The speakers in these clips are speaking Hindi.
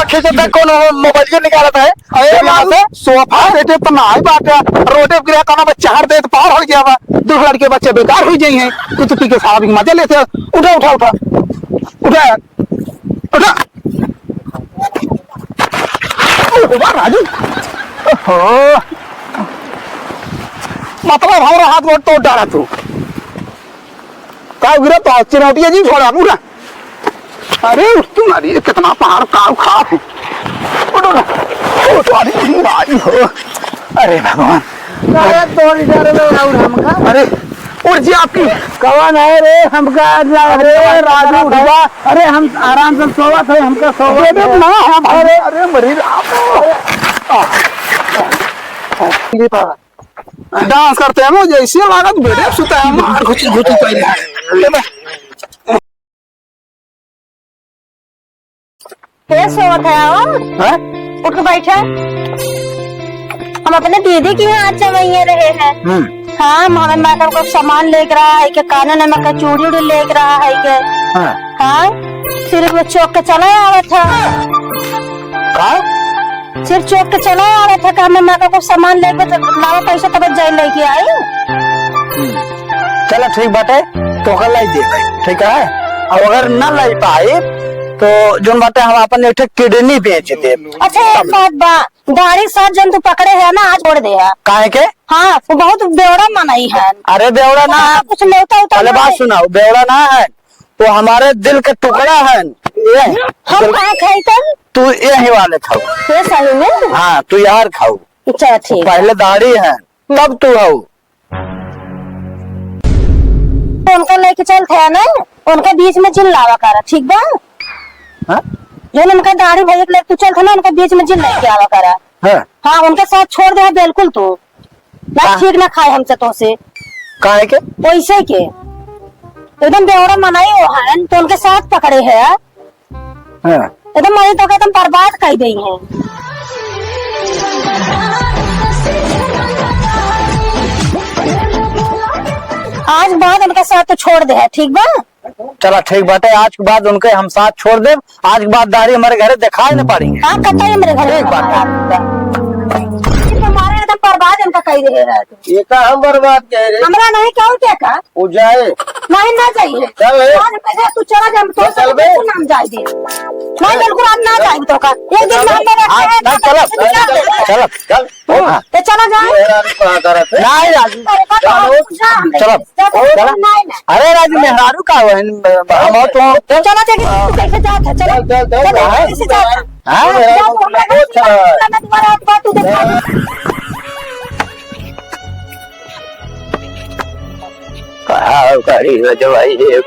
खींचे थे कौन मोबाइल के निकाला था अरे यहाँ से सोफा सेटे तो ना ही बात है रोटे गिरा करना बच्चा हर दे तो पार हो गया दूसरे लड़के बच्चे बेकार हो जाए हैं तू पी के सारा भी मजा लेते उठा उठा उठा उठा उठा राजू हो मतलब हमारा हाथ वोट तोड़ डाला तू का गिरा तो चिरौटिया जी छोड़ा पूरा अरे तू मारी कितना पहाड़ काव खाप अरे भगवान अरे तोड़ इधर में और हमका अरे उठ जी आपकी कौन है रे हमका अरे राजू उठवा अरे हम आराम से सोवा थे हमका सोवा ना हम अरे अरे मरीज डांस करते हैं मुझे ऐसे लगा तो बेटे सुता है मार घुची घुची पहले कैसे होता है उठ के बैठे हम अपने दीदी के यहाँ चवैया रहे हैं हाँ हमें मैडम को सामान लेकर रहा है कि कानून में का चूड़ी उड़ी लेकर रहा है कि हाँ सिर्फ वो चौक के चला आ रहा था सिर्फ चौक के चला आ रहा था कि हमें मैडम को सामान लेकर लावा पैसा तब जाए लेके आई चलो ठीक बात है तो कल लाई दे ठीक है और अगर न लाई पाए तो जो बातें हम अपन एक किडनी बेच दे अच्छा एक बात गाड़ी साथ जन तू पकड़े है ना आज छोड़ दे काहे के हाँ वो बहुत बेवड़ा मनाई है अरे बेवड़ा ना है कुछ लेता पहले बात सुनाओ बेवड़ा ना है वो हमारे दिल का टुकड़ा है ये हम कहाँ खाई तब तू यही वाले खाओ ये सही में हाँ तू यार खाओ अच्छा ठीक पहले दाढ़ी है तब तू हो उनका लेके चलते है ना उनके बीच में जिल लावा करा ठीक बा जो उनका दाढ़ी भैया के लेके तू चलते ना उनके बीच में जिल लेके आवा करा हाँ उनके साथ छोड़ दे बिल्कुल तू ना ठीक ना खाए हमसे तो से काहे के वैसे के एकदम बेवड़ा मनाई वो है तो उनके साथ पकड़े है एकदम मरी तो एकदम बर्बाद कर दी है आज बाद उनके साथ तो छोड़ दे है ठीक बा चला ठीक बात है आज के बाद उनके हम साथ छोड़ दे आज के बाद दाढ़ी हमारे घर दिखाई नहीं पड़ेंगे हाँ कतई मेरे घर एक बात हमारे एकदम बर्बाद इनका कही दे रहा है ये का हम बर्बाद कह रहे हमरा नहीं क्यों क्या का हो जाए नहीं ना चाहिए चल तू चला जा तो चल बे नाम जाए दे नहीं बिल्कुल आज ना जाए तो का एक दिन नाम मेरे चलो चलो चल तो चला जा नहीं राजू चलो अरे राजू मेहरारू का हम तो चला जा कैसे जाता चलो कैसे जाता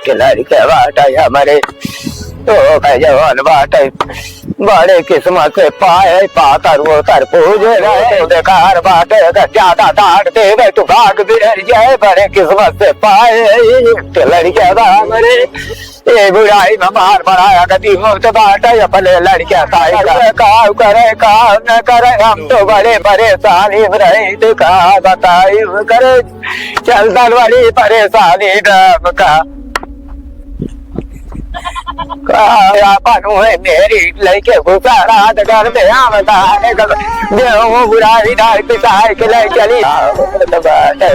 खिलाड़ी के बाटा हमारे तो जवान बाटे बड़े किस्मत से पाए पाकर वो तर पूजे रहे बेकार बाटे ज्यादा डांट दे तू भाग बिगड़ जाए बड़े किस्मत से पाए लड़के हमारे ये बुराई में मार बनाया गति मुक्त बाटे अपने लड़के काम करे काम न करे हम तो बड़े परेशानी में रहे थे कहा बताई करे चलता बड़ी परेशानी नाम का मेरी लड़के गुजारा घर में आमदाने बुराई डाल पिसाई के ले चली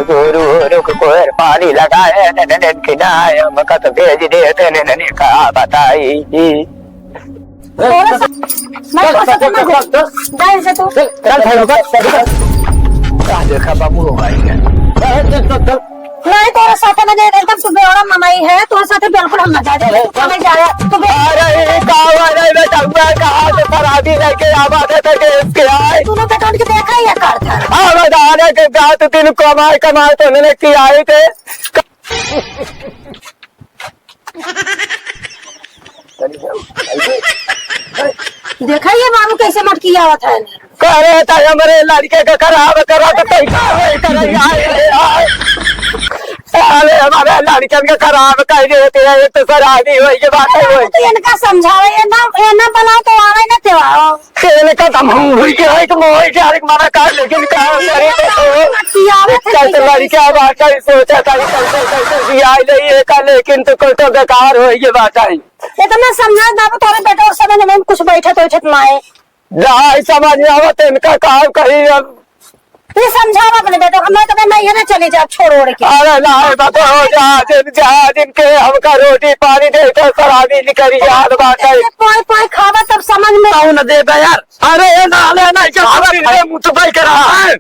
गुरु रुक कोर पानी लगाए किनाए मकत भेज देते ने कहा बताई देखा बाबू नहीं तोरा साथ में एकदम तू बेवड़ा मनाई है तोरा साथ बिल्कुल हम ना जाए नहीं जाए तू अरे कहाँ से फरादी लेके आवाज़ करके इसके आए तूने तो काट के देखा ही है कार था हाँ बताने के साथ तीन कमाए तो उन्होंने की आए थे देखा ये बाबू कैसे मटकी आवत है करे था हमारे लड़के का खराब करा तो साले हमारे लड़कन का खराब कर देते हैं तो सराधी हुई के बात है इनका समझावे ये ना बना तो आवे ना तेवा चल का तम हुई के है कि मोई के हर माना काट लेकिन काम करे तो चल लड़ी क्या बात है सोचा था चल आई नहीं है का लेकिन तो कोई तो बेकार हो ये बात है ये तो मैं समझा बाबू तोरे बेटा और समझ में कुछ बैठे तो छत माए जहाँ समझ में आवत इनका काम कहीं ये समझावा अपने बेटा को मैं तो मैं यहाँ चली जा छोड़ ओड़ के अरे ना तो हो जा जिनके हमका रोटी पानी दे तो शराबी निकली याद बात है पोई पोई खावा तब समझ में कौन दे यार अरे नाले नहीं क्या मुँह तो भाई कर रहा है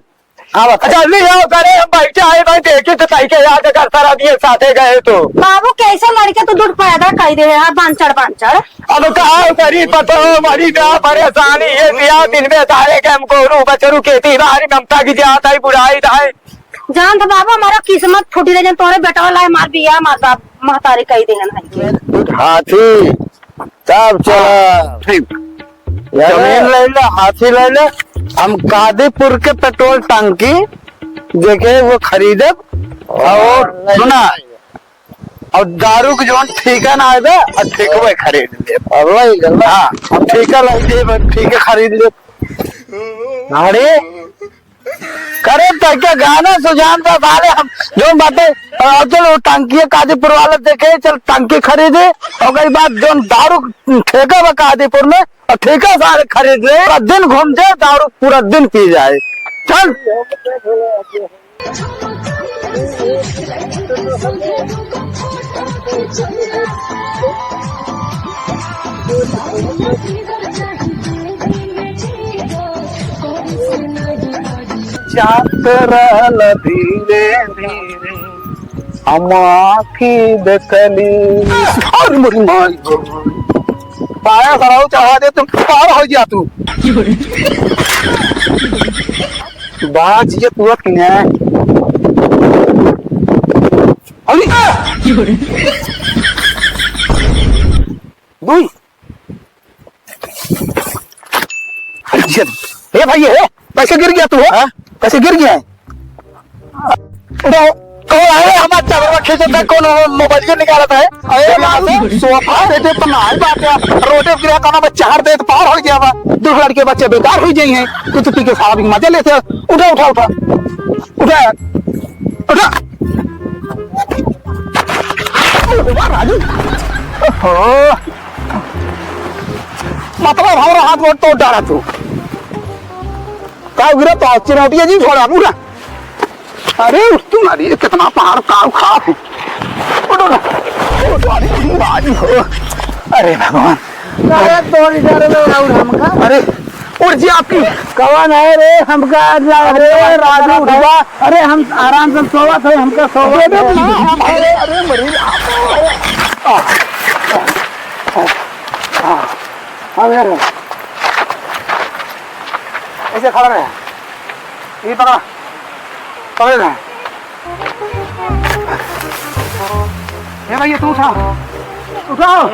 जल्दी आओ करे हम बैठे आए भाई देखे तो ताई के याद कर शराबी साथे गए तो बाबू कैसे लड़के तो दूध पैदा कर दे है बांचड़ अब कहा करी पतो हमारी क्या परेशानी है दिया दिन में तारे के हमको रू बचरू खेती बारी ममता की जाता है बुराई है जान तो बाबू हमारा किस्मत फूटी रहे तोरे बेटा लाए मार बिया मार बाप महतारी कही देहन हाथी सब चला जमीन ले लो हाथी ले लो हम कादीपुर के पेट्रोल टंकी देखे वो खरीदे और सुना और दारू के जो ठीका ना आए और ठीकवे खरीद ले हाँ हम ठीका लगे ठीके खरीद ले अरे करे तो क्या गाना सुजान का बारे हम जो बातें चलो टंकी कादीपुर वाले देखे चल टंकी खरीदे और कई बात जो दारू ठेका हुआ कादीपुर में और ठेका सारे खरीद ले पूरा दिन घूम जाए दारू पूरा दिन पी जाए चल चातरल धीरे धीरे अमाखी दकली और मुरी माई पाया कराओ चाहा दे तुम पार हो जा तू बात ये तुरंत किने दुई ये भाई है कैसे गिर गया तू है कैसे गिर गया है कौन आए हमारे चावल खींचता कौन मोबाइल निकाला था सोफा देते तो ना बात है रोटे गिरा खाना में चार दे तो पार हो गया वा दूसरे लड़के बच्चे बेकार हो जाएंगे कुछ पी के सारा भी मजे लेते उठा उठा उठा उठा उठा राजू मतलब हमारा हाथ वोट तोड़ डाला तू का गिरा तो चिरौटिया जी छोड़ा पूरा अरे तुम्हारी कितना पहाड़ का खा अरे भगवान अरे उड़ जी आपकी कौन है रे हमका अरे राजू उठवा अरे हम आराम से सोवा थे हमका सोवा अरे अरे मरीज ऐसे खड़ा रहे ये पकड़ा पकड़े रहे ये भाई तू उठा उठाओ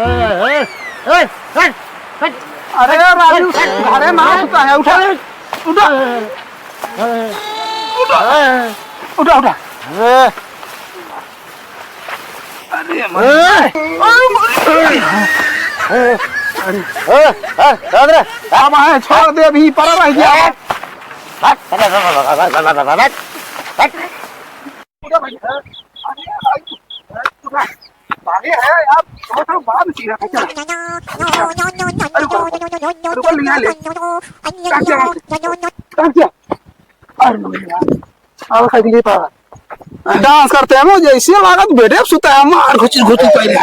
अरे राजू अरे मार उठा है उठा उठा उठा उठा अरे छोड़ दे अभी पर रह गया डांस करते हैं मुझे इसी लागत बेटे सुता है मार घुची घुची पहले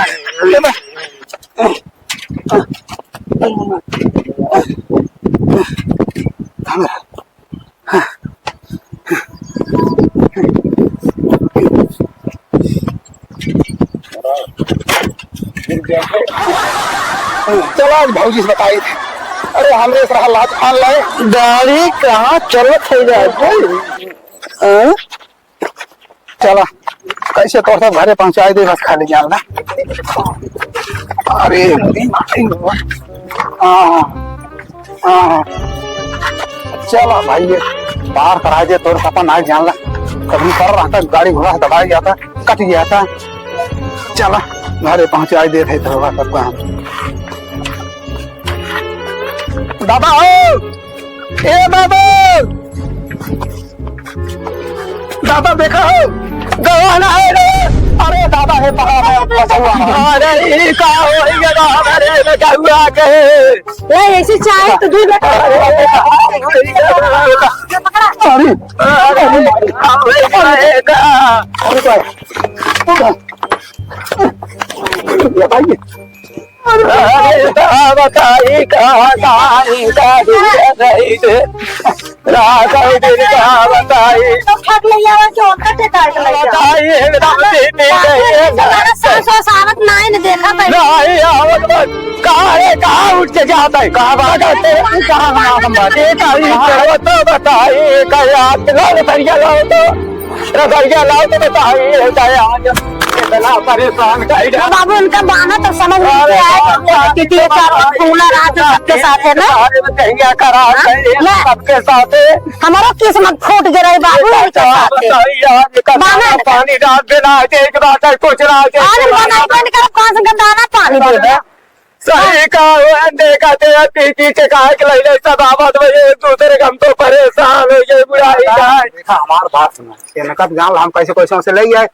चलो भाजी से बताई थे अरे हमरे से हालात खान लाए गाड़ी कहाँ चलत है जाए चला कैसे तोड़ सब घरे पहुंचाई दे बस खाली जाना अरे चला भाई ये पार करा दे तोड़ सपन आज जान ला कभी कर रहा था गाड़ी घोड़ा दबा गया था कट गया था चला घरे पहुंचाई दे थे तो सबका बाबा हो, ए बाबा, दादा देखा हो, गवाना है रे। अरे दादा है पकड़ा है, फंसा हुआ है। अरे ये का हो गया दादा रे, बेटा हुआ कहे। ले ऐसी चाय तो दूध अरे बताई कहा बताई तो फट लिया जो कटे काट सावत नाई ने देखा भाई नहीं आवत कहाँ उठ के जाता है कहाँ भाग जाते तो बताइए रसरिया लाओ तो बताइए इतना परेशान कर बाबू उनका बहाना तो समझ नहीं आया सबके साथ है ना करा सबके साथ हमारा किस्मत फूट गया बाबू पानी डाल देना एक बात कुछ ना कौन सा दाना पानी दे दे सही कहा देखा तेरा पीछे के कहा कि लैले सब आवाज में एक दूसरे हम तो परेशान हो गए बुढ़ाई का देखा हमार बात सुना इनका जान हम कैसे कैसे से ले आए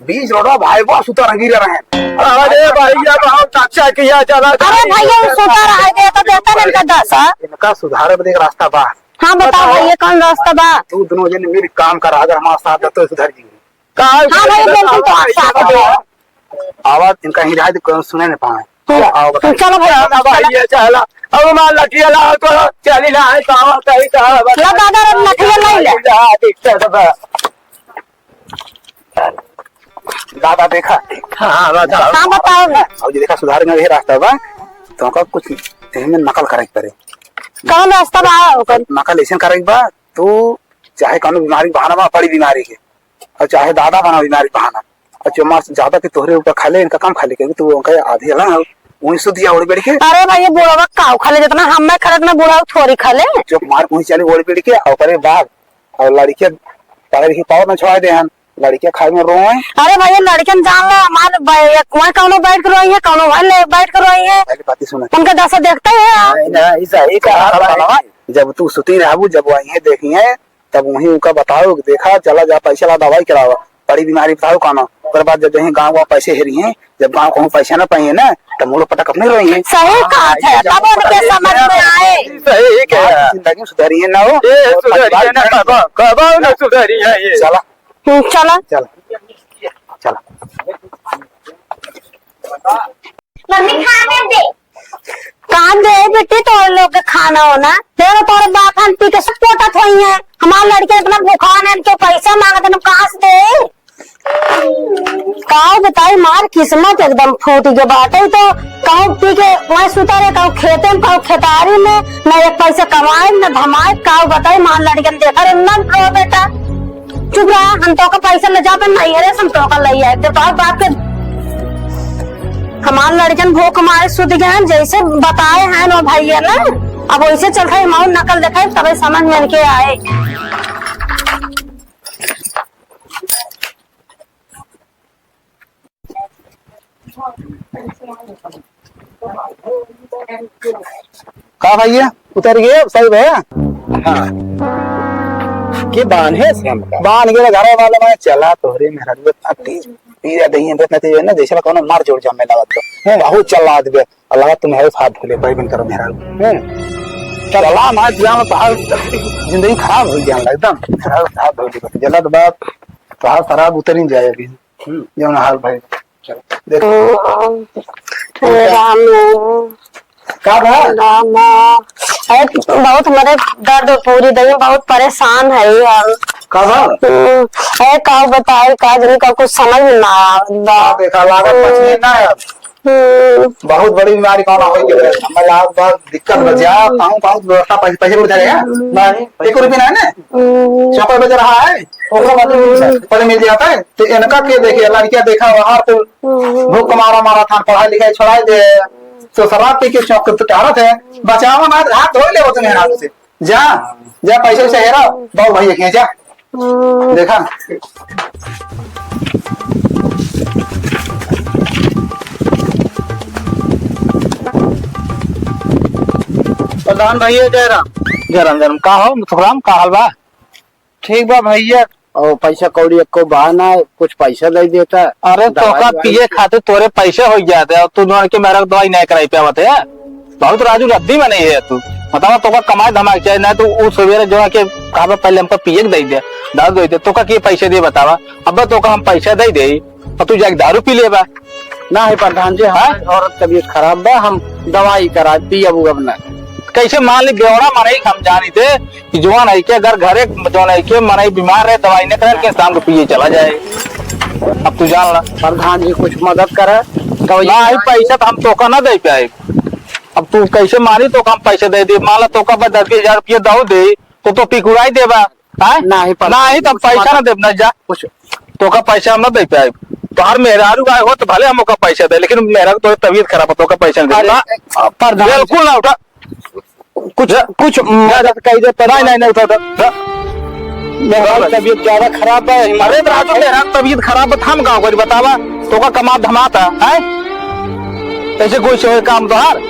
20 रोडा भाई बस उतर गिर रहे हैं। अरे भैया बहुत अच्छा किया चला अरे भैया सुधार आ गया तो देता ना इनका 10 इनका सुधारे देख रास्ता बा। हाँ बताओ भैया कौन रास्ता बा तू दोनों जन मिल काम करा अगर हमारे साथ तो सुधर जी। हाँ भैया बिल्कुल तो आप साथ दो आवाज इनका हिदायत सुने न पाए। चलो भैया चला अब मान लठिया लाओ तो चली ना है कहाँ कहीं ला दादा रे लठिया नहीं ले दादा देखा हाँ बताओ हाँ बताओ ना अब ये देखा सुधार में रास्ता बा तो का कुछ में नकल करे पड़े कौन रास्ता बा ओकर नकल ऐसे करे बा तो चाहे कौन बीमारी बहाना बा पड़ी बीमारी के और चाहे दादा बना बीमारी बहाना और जो मास ज्यादा के तोहरे ऊपर खाले इनका काम खाले के तो उनका आधी हला वही सुधिया ओढ़ बैठ के अरे भाई ये बुढ़ावा काव खाले जितना हम मैं खरद में बुढ़ावा थोड़ी खाले जो मार पहुंच चले ओढ़ बैठ के और करे बाद और लड़कियां पढ़े लिखे पावर में छुड़ा दे हम लड़कियां खाए में रोए। अरे भैया लड़कियां जान लो हमारे वहाँ कौनो बैठ कर रही है कौनो वहाँ बैठ कर रही है पहले बात सुन उनका दशा देखते हैं सही कहा जब तू सुती रहबू जब वही देखी है तब वही उनका बताओ देखा चला जा पैसा ला दवाई कराओ बड़ी बीमारी बताओ काना उसके बाद जब यही गाँव पैसे हेरी है जब गाँव को पैसा न पाइए ना तब मूल पटक अपने रही है। सही कहा है तब उनके समझ में आए सही कहा जिंदगी सुधारी है ना हो सुधरी ना कब ना सुधरी है ये चला चला चला चला मम्मी खाने दे कहाँ दे बेटे तो लोग के खाना होना तेरे तोरे बाप हम पी के सब पोटा थोई है हमारे लड़के इतना भूखान है इनके पैसा मांगते ना कहाँ से दे कहा बताई मार किस्मत एकदम फूट के बाटे तो कहूँ पी के वहाँ सुता रहे कहूँ खेते में कहूँ खेतारी में न एक पैसा कमाए न धमाए कहूँ बताई मार लड़के देखा रे न रो बेटा चुप रहा हम तो का पैसा ले जाते नहीं है हम तो का ले आए तो बाप के हमारे लड़कन भूख मारे सुध गए जैसे बताए हैं ना भैया ना अब वैसे चल रहे माउन नकल देखा तभी समझ में के आए कहा भैया उतर गए सही भैया के बान है बान के घर वाले में चला तोहरे मेरा तेज पीरा दही है तेज है ना जैसे कौन मार जोड़ जामे लागत तो बहुत चला दे अल्लाह तुम्हारे साथ भूले भाई बन करो मेरा चला मार जाम तो जिंदगी खराब हो गया एकदम खराब हो गई जला तो बात तो खराब उतर ही जाए अभी जो हाल भाई देखो राम का राम बहुत हमारे दर्द पूरी दही बहुत परेशान है हम का बताए का जन का कुछ समझ में ना देखा लागत बचने ना बहुत बड़ी बीमारी कौन हो गई है हमें लाभ बहुत दिक्कत बचा बहुत व्यवस्था पैसे उठ जाएगा नहीं 1 रुपया ना 100 बज रहा है पढ़े मिल जाता है तो इनका के देखे लड़कियां देखा वहां तो भूख मारा था पढ़ाई लिखाई छोड़ा दे तो शराब पी के चौक तो टहरत है बचाओ ना हाथ धो ले तुम्हें हाथ से जा जा पैसे से हेरा बहुत भाई के जा देखा प्रधान भैया जयराम। जरम जरम का हो मुथुराम का हाल बा? ठीक बा भैया। और पैसा कौड़ी को बहाना कुछ पैसा दे देता। अरे तोका पिए खाते तोरे पैसे हो जाते और तू के मेरा दवाई नहीं कराई पे बते बहुत राजू रद्दी में नहीं है तू बतावा तोका कमाई धमाक चाहिए ना तो वो सवेरे जो है कि कहा पहले हमको पिए दे दे दारू दे दे तोका के पैसे दे बतावा अब तोका हम पैसा दे दे और तू जाके दारू पी लेबा ना है प्रधान जी। हाँ और तबीयत खराब बा हम दवाई करा दी अब ना कैसे मान ली बेवड़ा मनाई हम जानी थे कि जवान है के अगर घरे जवान है के मनाई बीमार है दवाई नहीं कर के शाम को पिए चला जाए। अब तू जान ला प्रधान जी कुछ मदद करे ना है पैसा तो हम तोका ना दे पाए। अब तू कैसे मारी तो हम पैसे दे दे मान ला तोका 10,000 रुपया दो दे तो पिकुराई देबा ना ही तो पैसा ना देना जा कुछ तोका पैसा हम ना दे पाए तो हर मेहरारू आए हो तो भले हम पैसा दे लेकिन मेरा तो तबीयत खराब हो तो पैसा बिल्कुल ना उठा कुछ कुछ नहीं उठा मेरा तबीयत ज्यादा खराब है। अरे राजू मेरा तबीयत खराब है हम गाँव करी बतावा तो का कमा धमाता है ऐसे कोई से काम तो हार।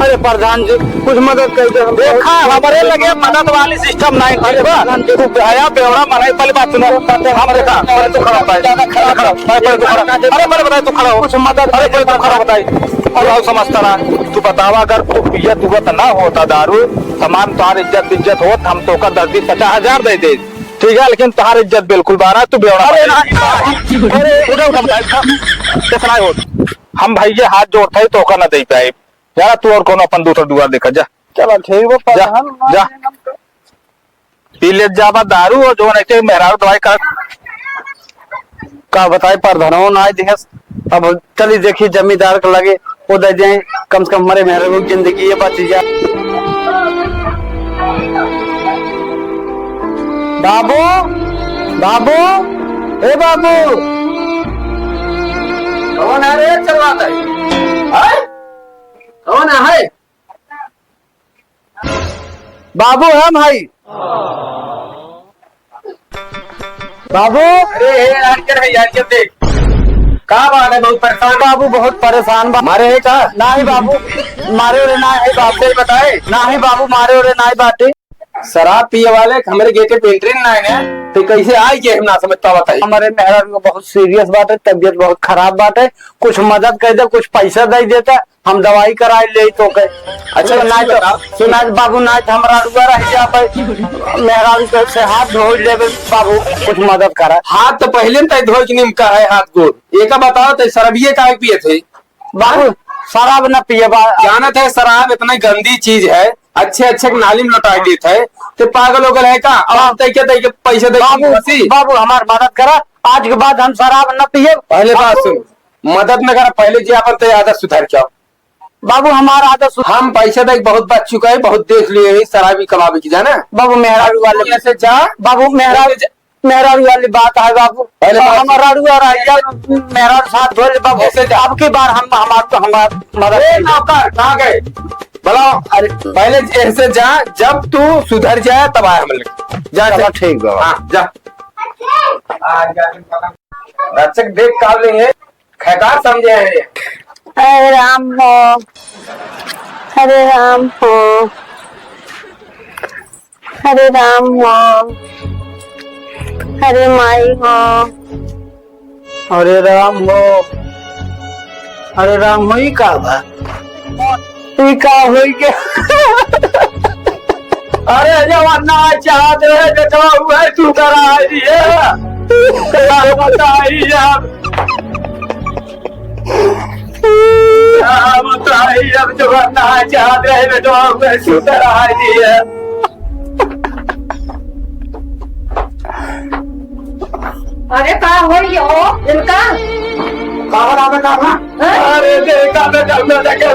अरे प्रधान जी कुछ मदद कर दे देखा हमारे लगे मदद वाली सिस्टम नहीं अरे प्रधान जी तू आया बेवड़ा मनाई पहले बात सुनो हम देखा अरे तू खड़ा है ज्यादा खड़ा पहले तू खड़ा अरे मैंने बताया तू खड़ा हो कुछ मदद अरे पहले तू खड़ा बताई और आओ समझता ना तू बतावा अगर तू पिया तू ना होता दारू तमाम तुहार इज्जत हो हम तो का 10,000 दे दे ठीक है लेकिन तुहार इज्जत बिल्कुल बारा तू बेवड़ा कितना हो हम भैया हाथ जोड़ता है तो का ना दे पाए यार तू और कौन अपन दूसरा दुआर देखा जा चलो ठीक है जा पी ले जाबा दारू और जो नहीं मेहरारू दवाई का बताए प्रधान ना दिखस अब चली देखी जमींदार को लगे वो दे जाए कम से कम हमारे मेहरारू की जिंदगी ये बच जाए। बाबू बाबू ए बाबू कौन है रे चलवाता है कौन है बाबू है भाई बाबू अरे यार देख कहा बात है बहुत परेशान बाबू बहुत परेशान मारे है का ना ही बाबू मारे और ना है बाबू बताए ना ही बाबू मारे और ना ही बाटे शराब पिए वाले हमारे गेटे पेंट्री ना है तो कैसे आई के हम ना समझता बताइए हमारे मेहरा बहुत सीरियस बात है तबीयत बहुत खराब बात है कुछ मदद कर दे कुछ पैसा दे देता हम दवाई कराए ले तो के अच्छा ना तो सुना बाबू ना हमारा रुआ रह जा मेहरा से हाथ धो ले बाबू कुछ मदद करा हाथ तो पहले तय धो के निमका है हाथ गोड़ एक बताओ तो शराबिये का पिए थे बाबू शराब न पिए जानत है शराब इतना गंदी चीज है अच्छे नाली में लौटा देते है तो पागल हो गए है का अब तय पैसे दे बाबू हमारी मदद करा आज के बाद हम शराब न पिए पहले बात सुन मदद न करा पहले जी अपन तो आदत सुधार क्या बाबू हमारा आदत हम पैसा दे बहुत बच चुका है बहुत देख लिए शराबी कमाबी की जाना बाबू मेहरारू वाले से जा बाबू मेहरारू वाली बात है बाबू पहले हमारा मेहरारू साथ धो बाबू अब की बार हम मदद नौकर कहाँ गए बोलो अरे पहले ऐसे जा जब तू सुधर जाए तब आए हम लोग जा ठीक हाँ जा दर्शक देख काल नहीं है खैकार समझे हैं हरे राम हो हरे राम हो हरे राम हो हरे माई हो हरे राम हो हरे राम हो ही का बा ई का होई के अरे जवाना चाहत है बेटा हुआ तू करा दिए बताइए बताइए अब जवाना चाहत है बेटा हुआ तू करा दिए अरे का होई हो इनका अरे देखा बेटा मैं देखे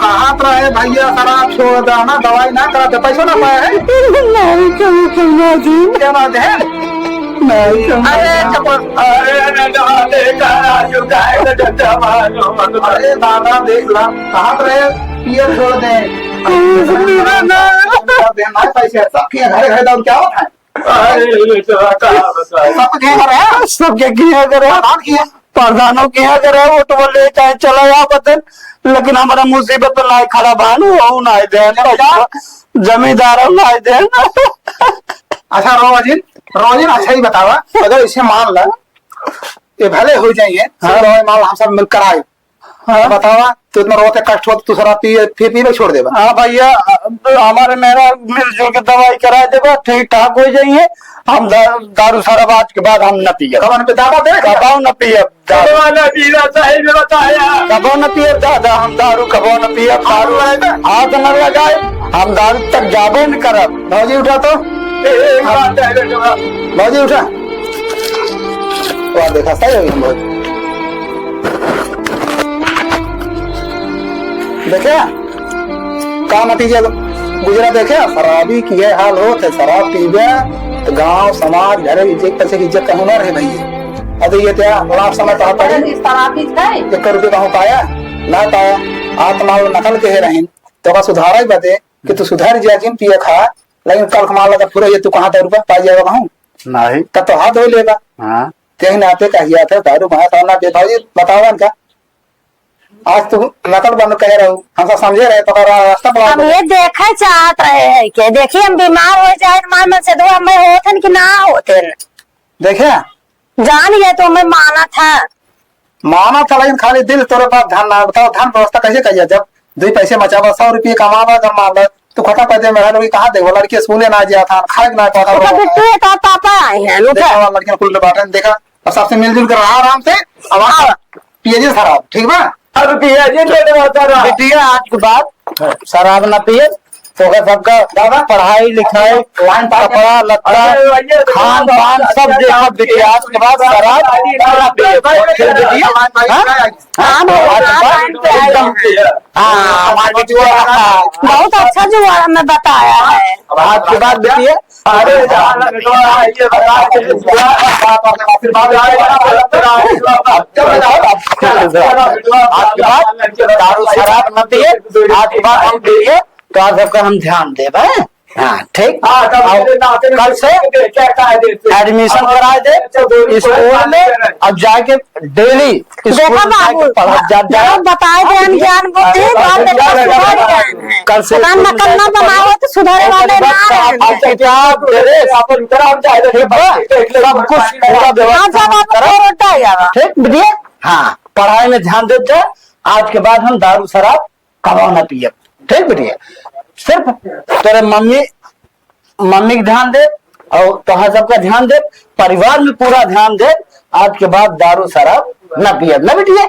कहाँ रहे भैया शराब छोड़ दो ना दवाई ना कराते पैसा ना पाए क्या बात है अरे दादा देख ला कहाँ रहे पियर छोड़ दे पैसे सबके घरे घरे दाम क्या होता है सबके घर है सबके किया करे प्रधानों के यहाँ करे वो तो बोले चाहे चला या बतन, लेकिन हमारा मुसीबत तो ना खड़ा भानु हो ना दे जमींदार ना दे। अच्छा रोजिन अच्छा ही बतावा, अगर इसे मान ला ये भले हो जाइए, मान हम सब मिलकर आए, हाँ बतावा तो इतना रोते कष्ट हो तू शराब पी छोड़ देगा। हाँ भैया हमारे मेरा मिलजुल के दवाई करा देगा, ठीक ठाक हो जाइए। हम दारू शराब आज के बाद हम न पिए, कबान पे दावा दे, कबाऊ न पिए, कबाऊ न पिए दादा, हम दारू कबाऊ न पिए, दारू हाथ न लगाए, हम दारू तक जाबे न करब। भौजी उठा तो भौजी उठा, देखा सही होगी भौजी देखे का नतीजा गुजरा देखे। शराबी की ये हाल हो थे, शराब पीबे तो गांव समाज घर एक पैसे की इज्जत का हुनर है भैया। अब ये क्या लाभ समय कहा पड़े, 1 रुपये कहाँ पाया ना पाया, आत्मा नकल के रहे तो सुधारा ही बते कि तू सुधार जा जिन पिए खा, लेकिन कल कमा लगा पूरा ये तू कहाँ 10 रुपया पा जाएगा कहूँ नहीं तब तो हाथ धो लेगा। हाँ तेही नाते कहिया था दारू भाषा भाई बताओ इनका, आज तू नकल बंद कह रहे हो, हम सब समझे रहे तो रास्ता हम ये देखे चाहत रहे हैं कि देखिए हम बीमार हो जाए मान मन से दुआ में होते कि ना होते, देखे जान गए तो मैं माना था लेकिन खाली दिल तोरे पास धन ना। बताओ धन व्यवस्था कैसे कहिए, जब 2 पैसे बचावा 100 रुपये कमावा जब मामला तू खता पैदे मेरा लोग कहाँ देखो, लड़की स्कूले ना गया था, खाए ना पाता तो पापा आए हैं लड़कियां कुल बाटे देखा और सबसे मिलजुल कर रहा आराम से। अब पिए शराब ठीक बा, बिटिया आज के बाद शराब न पिए तो सबका दादा पढ़ाई लिखाई कपड़ा लत्ता खान पान सब देखा बिटिया आज के बाद शराब बहुत अच्छा जुआरा में बताया है। आज के बाद बिटिया दारू शराब न पिए, आज के बाद हम पिए तो आप सबका हम ध्यान दे। हाँ ठीक, कल से एडमिशन करा दे स्कूल में, अब जाके डेली देखो बाबू बताए थे हम ज्ञान बुद्धि कल से नकल न बनाओ तो सुधारे वाले ठीक बढ़िया। हाँ पढ़ाई में ध्यान देते, आज के बाद हम दारू शराब कमा न पिए, ठीक बढ़िया। सिर्फ तेरे मम्मी के ध्यान दे और तुहार सबका ध्यान दे, परिवार में पूरा ध्यान दे, आज के बाद दारू शराब न पिए न बिटिया।